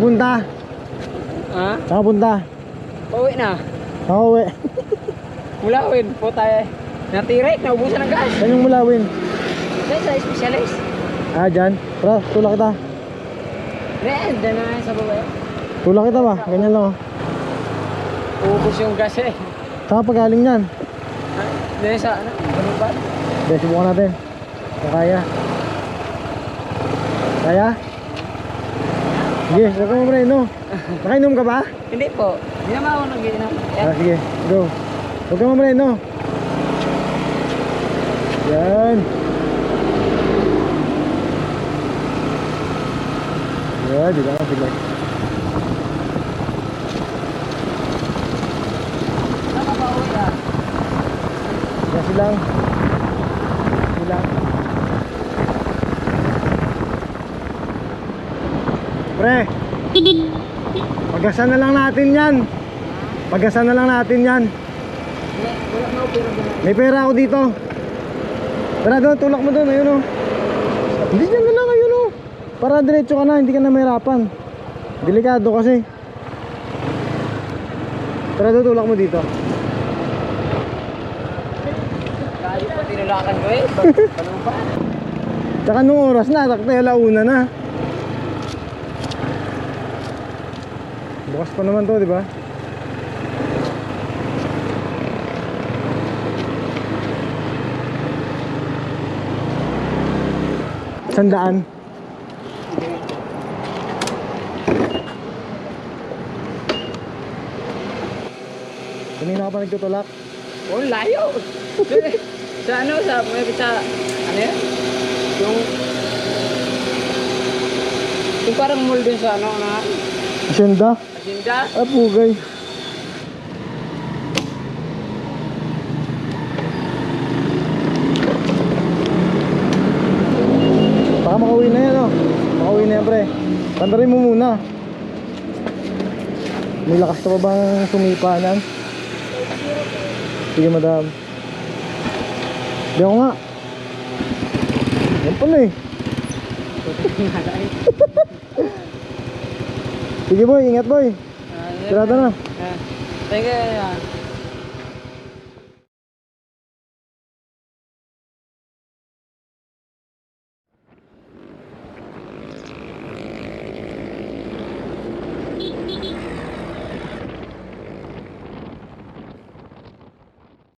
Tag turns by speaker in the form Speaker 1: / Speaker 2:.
Speaker 1: punta?
Speaker 2: Ha?
Speaker 1: Saan punta?
Speaker 2: Pauwi na.
Speaker 1: Nakauwi.
Speaker 2: Mulawin po tayo. Natirik, naubusan ng gas.
Speaker 1: Saan yung Mulawin?
Speaker 2: Dahil sa specialist.
Speaker 1: Ah, dyan. Tara, tulak kita.
Speaker 2: Dahil na sa baba.
Speaker 1: Tulak kita ba? Ganyan lang oh.
Speaker 2: Ubus yung gas eh.
Speaker 1: Saan pa galing yan?
Speaker 2: Dahil sa ano? Ano ba?
Speaker 1: Okay, subukan natin. Kung kaya. Kaya? Sige, huwag ka mo no. Nakainom ka ba?
Speaker 2: Hindi po. Hindi naman ako nag-iinom.
Speaker 1: Ah, sige, go. Huwag ka mo no. Yan. Yan, di ba ka bilag.
Speaker 2: Saan ba uwi ah?
Speaker 1: Kasi lang. Silang. Pre. Pagasan na lang natin yan. Pagasan na lang natin yan.
Speaker 2: Wala na ako pero doon.
Speaker 1: May pera ako dito. Tara doon, tulak mo doon. Ayun o. Hindi dyan na lang, ayun o. Para diretso ka na, hindi ka na mahirapan. Delikado kasi. Tara doon, tulak mo dito.
Speaker 2: Kaya pa tinulakan ko eh. Ano pa?
Speaker 1: Tsaka nung oras na, takto yung alauna na. Bukas pa naman to, di ba? Sandaan. Kanina ka pa nagtutulak?
Speaker 2: Oh, layo. Sa ano, sa ano yan? Yung parang mall dun sa ano na
Speaker 1: Asyenda?
Speaker 2: asinda.
Speaker 1: Ah, pugay. Baka makauwi na yan, oh. Makauwi na yan, pre. Tandarin mo muna. May lakas ka pa bang sumipanan? Sige, madam. Di ako nga. Yan pala eh. Sige boy, ingat boy. Tirada na.
Speaker 2: Thank you.